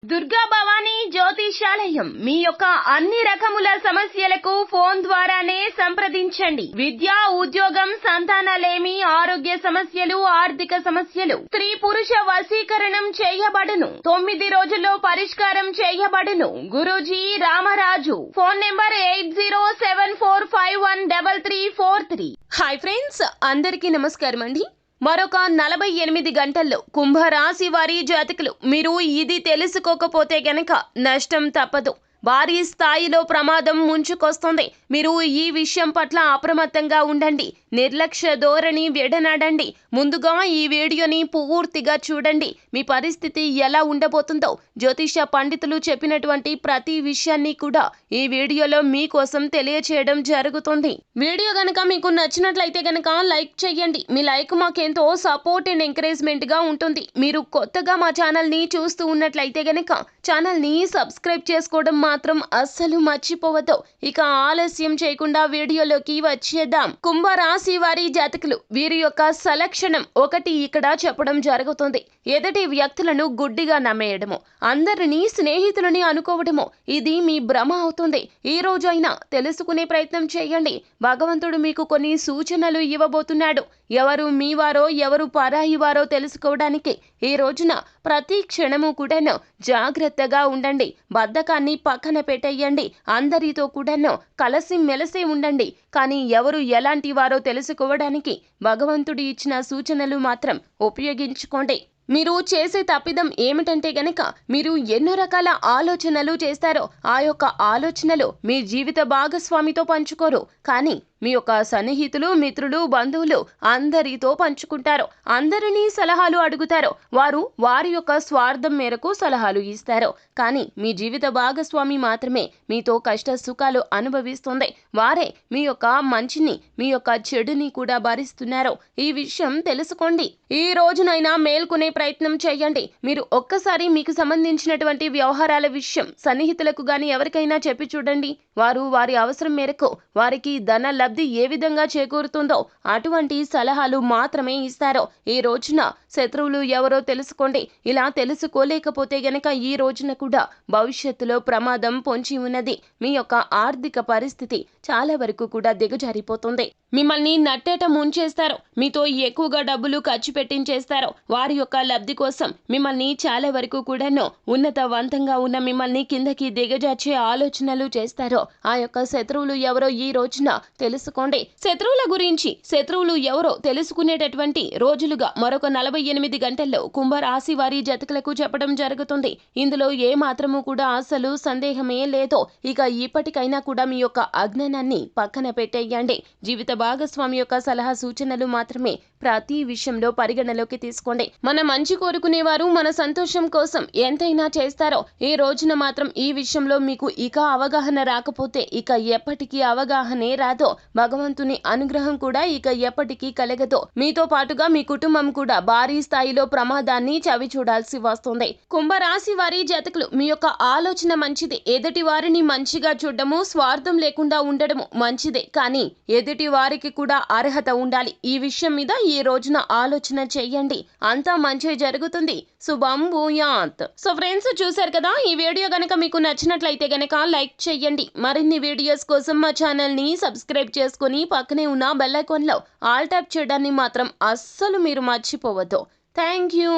దుర్గా భవానీ జ్యోతిషాలయం మీ యొక్క అన్ని రకముల సమస్యలకు ఫోన్ ద్వారానే సంప్రదించండి. విద్య, ఉద్యోగం, సంతానలేమి, ఆరోగ్య సమస్యలు, ఆర్థిక సమస్యలు, స్త్రీ పురుష వశీకరణం చేయబడును. 9 రోజుల్లో పరిష్కారం చేయబడును. Guruji Ramaraju. Phone number 8074513343. Hi friends, అందరికీ నమస్కారం అండి. మరొక 48 గంటల్లో కుంభరాశి వారి జాతకులు మీరు ఇది తెలుసుకోకపోతే గనక నష్టం తప్పదు. భారీ స్థాయిలో ప్రమాదం ముంచుకొస్తుంది. మీరు ఈ విషయం పట్ల అప్రమత్తంగా ఉండండి. నిర్లక్ష్య ధోరణి విడనాడండి. ముందుగా ఈ వీడియోని పూర్తిగా చూడండి. మీ పరిస్థితి ఎలా ఉండబోతుందో జ్యోతిష పండితులు చెప్పినటువంటి ప్రతి విషయాన్ని కూడా ఈ వీడియోలో మీకోసం తెలియచేయడం జరుగుతుంది. వీడియో గనక మీకు నచ్చినట్లయితే గనక లైక్ చేయండి. మీ లైక్ మాకెంతో సపోర్ట్ అండ్ ఎంకరేజ్మెంట్ గా ఉంటుంది. మీరు కొత్తగా మా ఛానల్ ని చూస్తూ ఉన్నట్లయితే గనక ఛానల్ ని సబ్స్క్రైబ్ చేసుకోవడం మాత్రం అస్సలు మర్చిపోవద్దు. ఇక ఆలస్యం చేయకుండా వీడియోలోకి వచ్చేద్దాం. కుంభరాశి వారి జాతకులు వీరి యొక్క సలక్షణం ఒకటి ఇక్కడ చెప్పడం జరుగుతుంది. ఎదుటి వ్యక్తులను గుడ్డిగా నమ్మేయడము, అందరినీ స్నేహితులని అనుకోవడము ఇది మీ భ్రమ అవుతుంది. ఈ రోజైనా తెలుసుకునే ప్రయత్నం చేయండి. భగవంతుడు మీకు కొన్ని సూచనలు ఇవ్వబోతున్నాడు. ఎవరు మీ వారో ఎవరు పరాయి వారో తెలుసుకోవడానికి ఈ రోజున ప్రతి క్షణము కూడాను జాగ్రత్తగా ఉండండి. బద్ధకాన్ని పక్కన పెట్టేయండి. అందరితో కూడాను కలిసి మెలిసి ఉండండి. కానీ ఎవరు ఎలాంటి వారో తెలుసుకోవడానికి భగవంతుడు ఇచ్చిన సూచనలు మాత్రం ఉపయోగించుకోండి. మీరు చేసే తప్పిదం ఏమిటంటే గనక మీరు ఎన్నో రకాల ఆలోచనలు చేస్తారో ఆ యొక్క ఆలోచనలు మీ జీవిత భాగస్వామితో పంచుకోరు. కానీ మీ యొక్క సన్నిహితులు, మిత్రులు, బంధువులు అందరితో పంచుకుంటారు. అందరినీ సలహాలు అడుగుతారు. వారు వారి యొక్క స్వార్థం మేరకు సలహాలు ఇస్తారు. కానీ మీ జీవిత భాగస్వామి మాత్రమే మీతో కష్ట సుఖాలు అనుభవిస్తుంది. వారే మీ యొక్క మంచిని, మీ యొక్క చెడుని కూడా భరిస్తున్నారు. ఈ విషయం తెలుసుకోండి. ఈ రోజునైనా మేల్కొనే ప్రయత్నం చేయండి. మీరు ఒక్కసారి మీకు సంబంధించినటువంటి వ్యవహారాల విషయం సన్నిహితులకు గాని ఎవరికైనా చెప్పి చూడండి. వారు వారి అవసరం మేరకు వారికి ధన లబ్ధి ఏ విధంగా చేకూరుతుందో అటువంటి సలహాలు మాత్రమే ఇస్తారు. ఈ రోజున శత్రువులు ఎవరో తెలుసుకోండి. ఇలా తెలుసుకోలేకపోతే గనక ఈ రోజున కూడా భవిష్యత్తులో ప్రమాదం పొంచి ఉన్నది. మీ యొక్క ఆర్థిక పరిస్థితి చాలా వరకు కూడా దిగజారిపోతుంది. మిమ్మల్ని నట్టేట ముంచేస్తారు. మీతో ఎక్కువగా డబ్బులు ఖర్చు పెట్టించేస్తారు. వారి యొక్క లబ్ధి కోసం మిమ్మల్ని చాలా వరకు కూడాను ఉన్నతవంతంగా ఉన్న మిమ్మల్ని కిందకి దిగజార్చే ఆలోచనలు చేస్తారు. ఆ యొక్క శత్రువులు ఎవరో ఈ రోజున తెలుసుకోండి. శత్రువుల గురించి శత్రువులు ఎవరో తెలుసుకునేటటువంటి రోజులుగా మరొక 48 గంటల్లో కుంభరాశి వారి జాతకులకు చెప్పడం జరుగుతుంది. ఇందులో ఏ మాత్రము కూడా అసలు సందేహమే లేదు. ఇక ఇప్పటికైనా కూడా మీ యొక్క అజ్ఞానాన్ని పక్కన పెట్టేయండి. జీవిత భాగస్వామి యొక్క సలహా సూచనలు మాత్రమే ప్రతి విషయంలో పరిగణలోకి తీసుకోండి. మన మంచి కోరుకునేవారు మన సంతోషం కోసం ఎంతైనా చేస్తారో ఈ రోజున మాత్రం ఈ విషయంలో మీకు ఇక అవగాహన రాకపోతే ఇక ఎప్పటికీ అవగాహనే రాదో. భగవంతుని అనుగ్రహం కూడా ఇక ఎప్పటికీ కలగదు. మీతో పాటుగా మీ కుటుంబం కూడా భారీ స్థాయిలో ప్రమాదాన్ని చవి చూడాల్సి వస్తుంది. కుంభరాశి వారి జాతకులు మీ యొక్క ఆలోచన మంచిది. ఎదుటి వారిని మంచిగా చూడడము, స్వార్థం లేకుండా ఉండడము మంచిదే. కానీ ఎదుటి వారికి కూడా అర్హత ఉండాలి. ఈ విషయం మీద ఈ రోజున ఆలోచన చెయ్యండి. అంతా మంచి జరుగుతుంది. శుభం భూయాత్. సో ఫ్రెండ్స్, చూసారు కదా, ఈ వీడియో గనక మీకు నచ్చినట్లయితే గనక లైక్ చేయండి. మరిన్ని వీడియోస్ కోసం మా ఛానల్ ని సబ్స్క్రైబ్ చేసుకుని పక్కనే ఉన్న బెల్ ఐకాన్ లో ఆల్ ట్యాప్ చేయడాన్ని మాత్రం అస్సలు మీరు మర్చిపోవద్దు. Thank you.